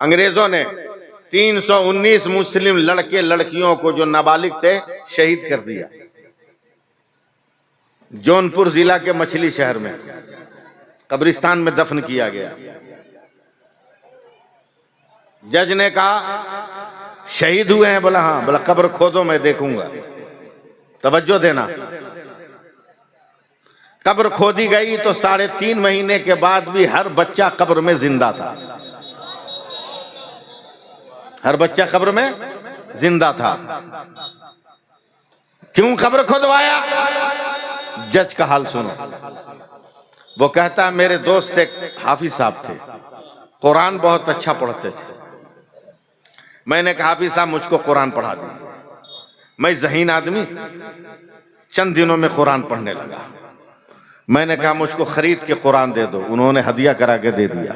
अंग्रेजों ने 319 मुस्लिम लड़के लड़कियों को जो नाबालिग थे शहीद कर दिया। जौनपुर जिला के मछली शहर में कब्रिस्तान में दफन किया गया। जज ने कहा शहीद हुए हैं? बोला हाँ। बोला कब्र खोदो मैं देखूंगा। तवज्जो देना। कब्र खोदी गई तो 3.5 महीने के बाद भी हर बच्चा कब्र में जिंदा था। हर बच्चा कब्र में जिंदा था। क्यों कब्र खुदवाया? जज का हाल सुनो। वो कहता मेरे दोस्त एक हाफिज साहब थे, कुरान बहुत अच्छा पढ़ते थे। मैंने कहा हाफिज साहब मुझको कुरान पढ़ा दीजिए। मैं ज़हीन आदमी, चंद दिनों में कुरान पढ़ने लगा। मैंने कहा मुझको खरीद के कुरान दे दो। उन्होंने हदिया करा के दे दिया।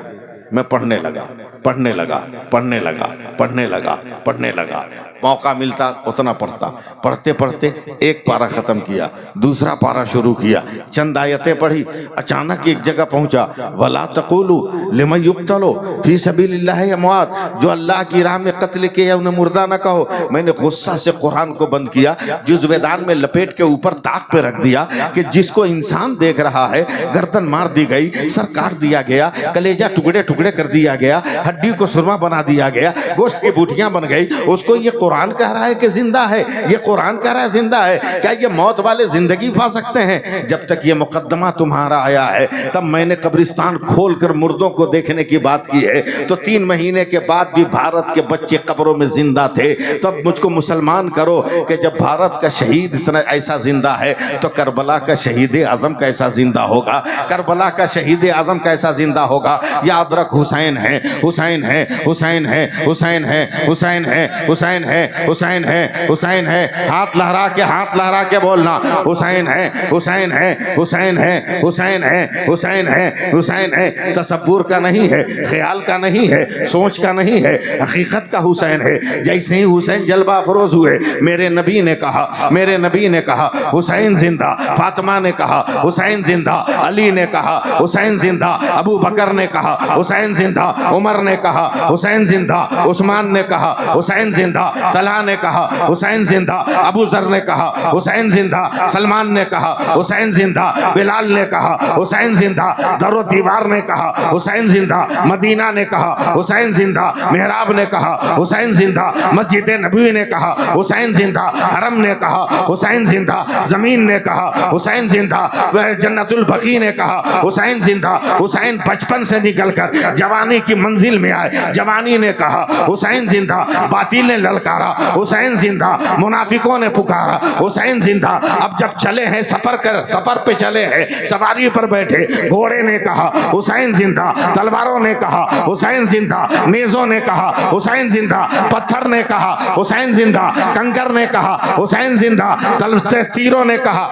मैं पढ़ने लगा, पढ़ने लगा, पढ़ने लगा, पढ़ने लगा, पढ़ने लगा। मौका मिलता उतना पढ़ता। पढ़ते पढ़ते एक पारा खत्म किया, दूसरा पारा शुरू किया, चंद आयतें पढ़ी। अचानक एक जगह पहुंचा, वला तक़ूलू लिमन युक़्तलू फी सबीलिल्लाहि अमवात, जो अल्लाह की राह में कत्ल किया उन्हें मुर्दा न कहो। मैंने गुस्सा से कुरान को बंद किया, जुज़वेदान में लपेट के ऊपर ताक पे रख दिया कि जिसको इंसान देख रहा है गर्दन मार दी गई, सर काट दिया गया, कलेजा टुकड़े टुकड़े कर दिया गया, हड्डी को सुरमा बना दिया गया, गोश्त की बूटियां बन गई। उसको ये कुरान कह रहा है कि जिंदा है, ये कुरान कह रहा है जिंदा है। क्या ये मौत वाले जिंदगी पा सकते हैं? जब तक ये मुकद्दमा तुम्हारा आया है तब मैंने कब्रिस्तान खोलकर मुर्दों को देखने की बात की है। तो 3 महीने के बाद भी भारत के बच्चे कब्रों में जिंदा थे। तब मुझको मुसलमान करो कि जब भारत का शहीद इतना ऐसा जिंदा है तो करबला का शहीद आजम कैसा जिंदा होगा? करबला का शहीद आजम कैसा जिंदा होगा? याद रख हुसैन है, हुसैन है, हुसैन है, हुसैन है, हुसैन है, हुसैन है, हुसैन है, हुसैन है। हाथ लहरा के बोलना हुसैन है, हुसैन है, हुसैन है, हुसैन है, हुसैन है, हुसैन है। तसब्बुर का नहीं है, ख्याल का नहीं है, सोच का नहीं है, हकीकत का हुसैन है। जैसे ही हुसैन जलवा अफरोज हुए, मेरे नबी ने कहा, मेरे नबी ने कहा हुसैन जिंदा, फातिमा ने कहा हुसैन जिंदा, अली ने कहा हुसैन जिंदा, अबू बकर ने कहा हुसैन जिंदा, उमर ने कहा हुसैन जिंदा, उस्मान ने कहा हुसैन जिंदा, तला ने कहा हुसैन जिंदा, अबू जर ने कहा हुसैन जिंदा, सलमान ने कहा हुसैन जिंदा, बिलाल ने कहा हुसैन जिंदा, दरो दीवार ने कहा हुसैन जिंदा, मदीना ने कहा हुसैन जिंदा, मेहराब ने कहा हुसैन जिंदा, मस्जिद नबी ने कहा हुसैन जिंदा, हरम ने कहा हुसैन जिंदा, जमीन ने कहा हुसैन जिंदा, जन्नतुल बकी ने कहा हुसैन जिंदा। हुसैन बचपन से निकलकर जवानी की मंजिल में आए, जवानी ने कहा हुसैन जिंदा, बातिल ने ललकारा हुसैन जिंदा, मुनाफिकों ने पुकारा हुसैन जिंदा। अब जब चले हैं सफर पे चले हैं, सवारी पर बैठे, घोड़े ने कहा हुसैन जिंदा, तलवारों ने कहा हुसैन जिंदा, नेज़ों ने कहा हुसैन जिंदा, पत्थर ने कहा हुसैन जिंदा, कंकर ने कहा हुसैन जिंदा, तीरों ने कहा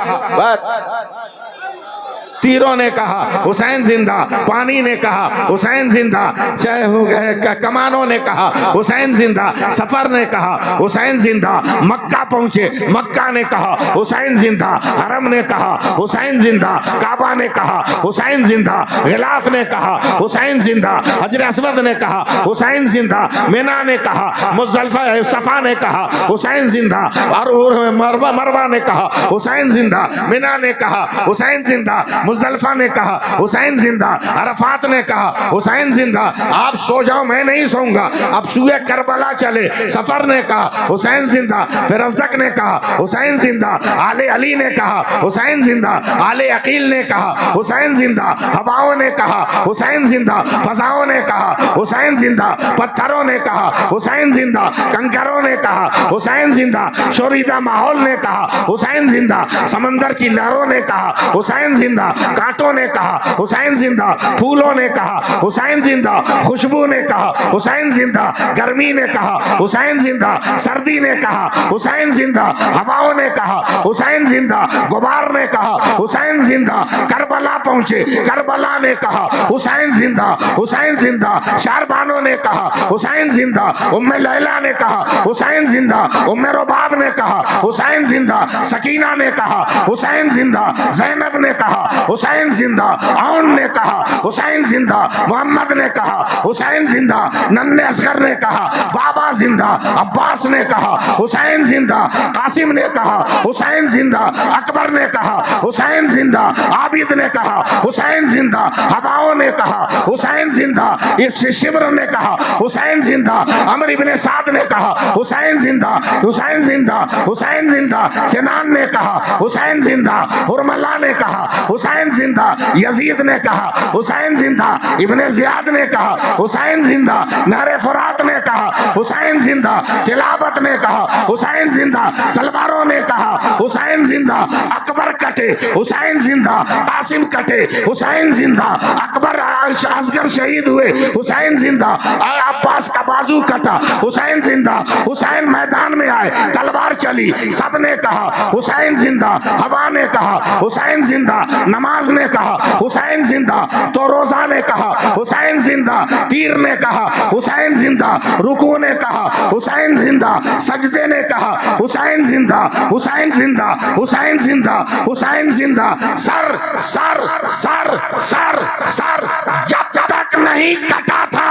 तीरों ने कहा हुसैन जिंदा, पानी ने कहा हुसैन जिंदा, कमानों ने कहा हुसैन जिंदा, सफर ने कहा हुसैन जिंदा, मक्का पहुंचे, मक्का ने कहा हुसैन जिंदा, हरम ने कहा हुसैन जिंदा, काबा ने कहा हुसैन जिंदा, गिलाफ ने कहा हुसैन जिंदा, हजर अस्वद ने कहा हुसैन जिंदा, मिना ने कहा, मुज़दलिफा सफा ने कहा हुसैन जिंदा, और मरवा ने कहा हुसैन जिंदा, मिना ने कहा हुसैन जिंदा, मुज़दलिफा ने कहा हुसैन जिंदा, अरफात ने कहा हुसैन जिंदा। आप सो जाओ, मैं नहीं सोऊंगा। अब सुए करबला चले, सफर ने कहा हुसैन जिंदा, फिर अज़दक ने कहा हुसैन जिंदा, आले अली ने कहा हुसैन जिंदा, आले अकील ने कहा हुसैन जिंदा, हवाओं ने कहा हुसैन जिंदा, फजाओं ने कहा हुसैन जिंदा, पत्थरों ने कहा हुसैन जिंदा, कंकरों ने कहा हुसैन जिंदा, शोरीदा माहौल ने कहा हुसैन जिंदा, समंदर की लहरों ने कहा हुसैन जिंदा, कांटों ने कहा हुसैन जिंदा, फूलों ने कहा हुसैन जिंदा, खुशबू ने कहा हुसैन जिंदा, गर्मी ने कहा हुसैन जिंदा, सर्दी ने कहा हुसैन जिंदा, हवाओं ने कहा हुसैन जिंदा, गुबार ने कहा हुसैन जिंदा, करबला पहुंचे, करबला ने कहा हुसैन जिंदा, हुसैन जिंदा, शारबानों ने कहा हुसैन जिंदा, उम्मे लैला ने कहा हुसैन जिंदा, उम्मे रुबाब ने कहा हुसैन जिंदा, सकीना ने कहा हुसैन जिंदा, ज़ैनब ने कहा हुसैन जिंदा। औन ने कहा हुसैन जिंदा। मोहम्मद ने कहा हुसैन जिंदा। नन्हे असगर ने कहा बाबा जिंदा। अब्बास ने कहा हुसैन जिंदा। कासिम ने कहा हुसैन जिंदा। अकबर ने कहा हुसैन जिंदा। आबिद ने कहा हुसैन जिंदा। हवाओं ने कहा हुसैन जिंदा। शिब्र ने कहा हुसैन जिंदा। अमर इब्ने साद ने कहा हुसैन जिंदा। हुसैन जिंदा। हुसैन जिंदा। सिनान ने कहा हुसैन जिंदा। हुरमल्ला ने कहा हुसैन जिंदा। यजीद ने कहा हुसैन जिंदा। इब्ने जियाद ने कहा हुसैन जिंदा। नारे फुरात ने कहा हुसैन जिंदा। तिलावत ने कहा हुसैन जिंदा। तलवारों ने कहा हुसैन जिंदा। अकबर कटे हुसैन जिंदा। कासिम कटे हुसैन जिंदा। अकबर असगर शहीद हुए हुसैन जिंदा। अब्बास का बाजू कटा हुसैन जिंदा। हुसैन मैदान में आए तलवार चली सबने कहा हुसैन जिंदा। हवा ने कहा हुसैन जिंदा। नमाज ने कहा हुसैन जिंदा। तो रोजा ने कहा हुसैन जिंदा। तीर ने कहा हुसैन जिंदा। रुकू ने कहा हुसैन जिंदा। सजदे ने कहा हुसैन जिंदा। हुसैन जिंदा। हुसैन जिंदा। हुसैन जिंदा। Sir sir sir sir sir जब तक नहीं कटा था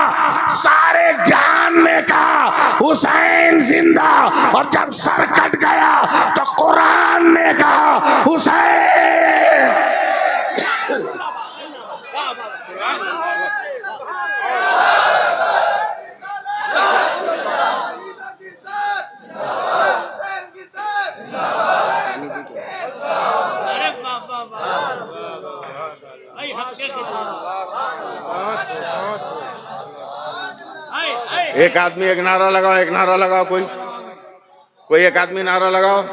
सारे जहान ने कहा हुसैन जिंदा। और जब सर कट गया तो कुरान ने कहा हुसैन। एक आदमी एक नारा लगाओ, एक नारा लगाओ, कोई एक आदमी नारा लगाओ।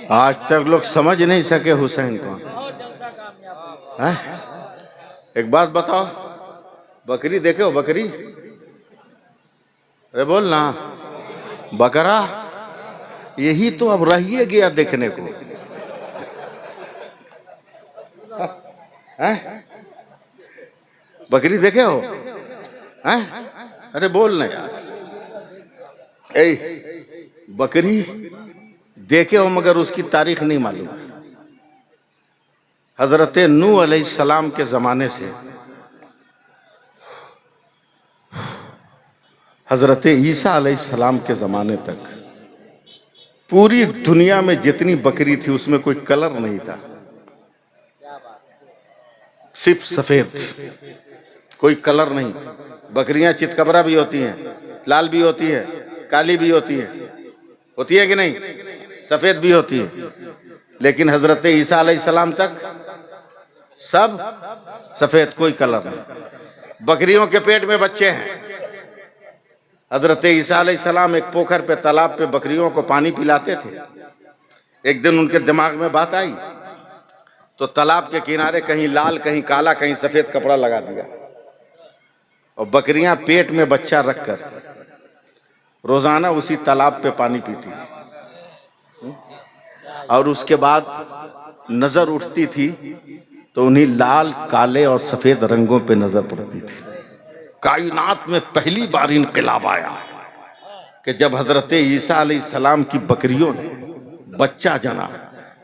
आज तक लोग समझ नहीं सके हुसैन कौन है। एक बात बताओ, बकरी देखे हो? बकरी, अरे बोल ना, बकरा यही तो अब रहिए गया देखने को है? बकरी देखे हो? है? अरे बोल ना यार, बकरी देखे हो मगर उसकी तारीख नहीं मालूम। हजरत नूह अलैहिस्सलाम के जमाने से हजरत ईसा अलैहिस्सलाम के जमाने तक पूरी दुनिया में जितनी बकरी थी उसमें कोई कलर नहीं था, सिर्फ सफेद, कोई कलर नहीं। बकरियां चितकबरा भी होती हैं, लाल भी होती है, काली भी होती है कि नहीं? सफेद भी होती है। लेकिन हजरत ईसा अलैहिस्सलाम तक सब सफेद, कोई कलर नहीं। बकरियों के पेट में बच्चे हैं। हजरत ईसा अलैहिस्सलाम एक पोखर पे, तालाब पे बकरियों को पानी पिलाते थे। एक दिन उनके दिमाग में बात आई तो तालाब के किनारे कहीं लाल, कहीं काला, कहीं सफेद कपड़ा लगा दिया और बकरियां पेट में बच्चा रखकर रोजाना उसी तालाब पे पानी पीती और उसके बाद नजर उठती थी तो उन्हीं लाल, काले और सफेद रंगों पे नजर पड़ती थी। कायनात में पहली बार इनकलाब आया कि जब हजरत ईसा अलैहिस्सलाम की बकरियों ने बच्चा जना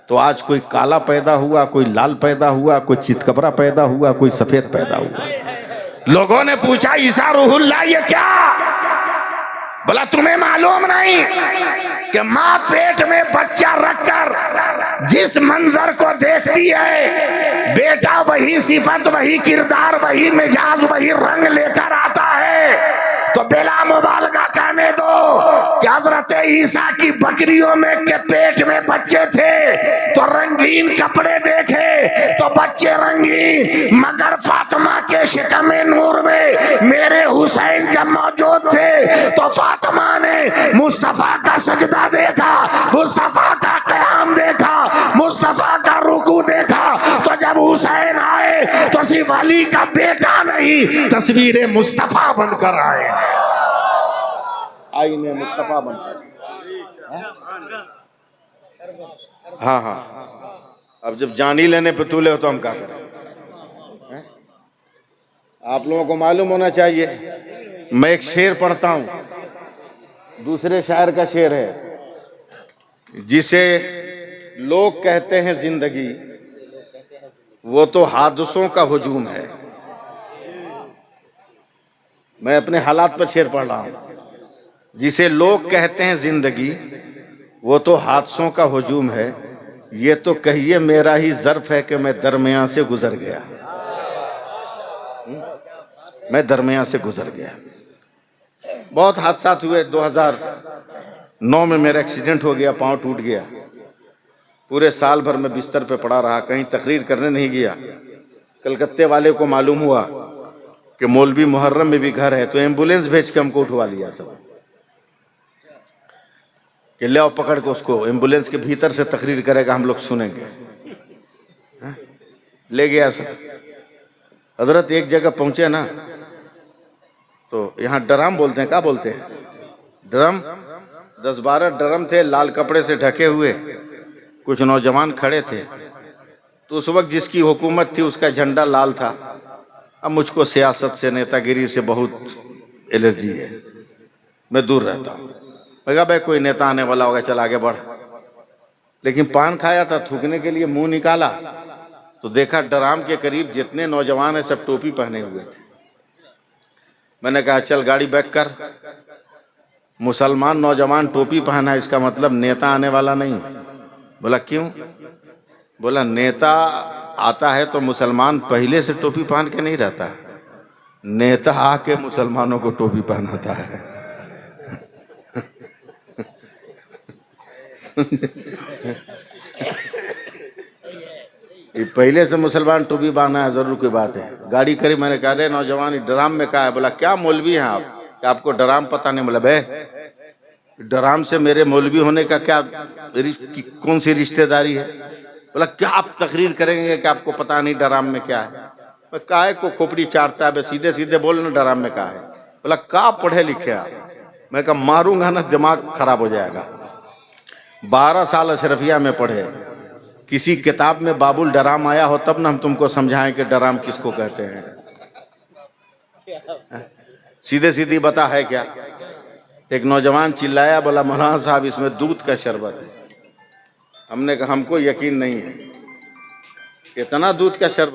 तो आज कोई काला पैदा हुआ, कोई लाल पैदा हुआ, कोई चितकबरा पैदा हुआ, कोई सफेद पैदा हुआ। लोगों ने पूछा ईसा रूहुल्लाह ये क्या? बोला तुम्हें मालूम नहीं कि माँ पेट में बच्चा रखकर जिस मंजर को देखती है बेटा वही सिफत, वही किरदार, वही मिजाज, वही रंग लेकर आता है। तो बेला मुबालगा कहने दो कि हजरत ईसा की बकरियों में के पेट में बच्चे थे तो रंगीन कपड़े देखे तो बच्चे रंगीन, मगर फातिमा के शिकम नूर में मेरे हुसैन जब मौजूद थे तो फातिमा ने मुस्तफा का सजदा देखा, मुस्तफा का क़याम देखा, मुस्तफा का रुकू देखा। तो जब हुसैन आए तो सिर्फ अली का बेटा नहीं, तस्वीर मुस्तफा बनकर आए, आईने मुस्तफा बनकर। हाँ हाँ, अब जब जानी लेने पे तूले हो तो हम क्या करें? आप लोगों को मालूम होना चाहिए, मैं एक शेर पढ़ता हूं, दूसरे शायर का शेर है, जिसे लोग कहते हैं जिंदगी वो तो हादसों का हुजूम है। मैं अपने हालात पर शेर पढ़ रहा हूं, जिसे लोग कहते हैं जिंदगी वो तो हादसों का हुजूम है, ये तो कहिए मेरा ही ज़र्फ है कि मैं दरमियां से गुजर गया, मैं दरमियां से गुजर गया। बहुत हादसा हुए। 2009 में मेरा एक्सीडेंट हो गया, पांव टूट गया। पूरे साल भर मैं बिस्तर पे पड़ा रहा, कहीं तकरीर करने नहीं गया। कलकत्ते वाले को मालूम हुआ कि मौलवी मुहर्रम में भी घर है, तो एम्बुलेंस भेज के हमको उठवा लिया सब, कि ले आओ पकड़ के उसको, एम्बुलेंस के भीतर से तकरीर करेगा, हम लोग सुनेंगे। ले गया सब। हजरत एक जगह पहुंचे ना, तो यहाँ ड्रम बोलते हैं, क्या बोलते हैं, ड्रम, 10-12 ड्रम थे, लाल कपड़े से ढके हुए। कुछ नौजवान खड़े थे, तो उस वक्त जिसकी हुकूमत थी उसका झंडा लाल था। अब मुझको सियासत से, नेतागिरी से बहुत एलर्जी है, मैं दूर रहता हूँ। मैं कहा भाई कोई नेता आने वाला होगा, चल आगे बढ़। लेकिन पान खाया था, थूकने के लिए मुंह निकाला तो देखा ड्रम के करीब जितने नौजवान हैं सब टोपी पहने हुए थे। मैंने कहा चल गाड़ी बैक कर, मुसलमान नौजवान टोपी पहना, इसका मतलब नेता आने वाला नहीं। बोला क्यों? बोला नेता आता है तो मुसलमान पहले से टोपी पहन के नहीं रहता, नेता आके मुसलमानों को टोपी पहनाता है। ये पहले से मुसलमान टोपी बांधना है जरूर कोई बात है। गाड़ी करी, मैंने कहा रे नौजवान ड्राम में कहा है? बोला क्या मौलवी हैं आप, क्या आपको ड्राम पता नहीं? बोला बे ड्राम से मेरे मौलवी होने का क्या, कौन सी रिश्तेदारी है? बोला क्या आप तकरीर करेंगे कि आपको पता नहीं ड्राम में क्या है? काहे को खोपड़ी चाटता है, सीधे सीधे बोलना ड्राम में क्या है। बोला क्या पढ़े लिखे आप? मैं कहा मारूंगा ना दिमाग खराब हो जाएगा। 12 साल अशरफिया में पढ़े, किसी किताब में बाबुल डराम आया हो तब ना हम तुमको समझाएं कि डराम किसको कहते हैं। सीधे सीधी बता है क्या? एक नौजवान चिल्लाया, बोला मौलाना साहब इसमें दूध का शरबत है। हमने कहा हमको यकीन नहीं है, इतना दूध का शरबत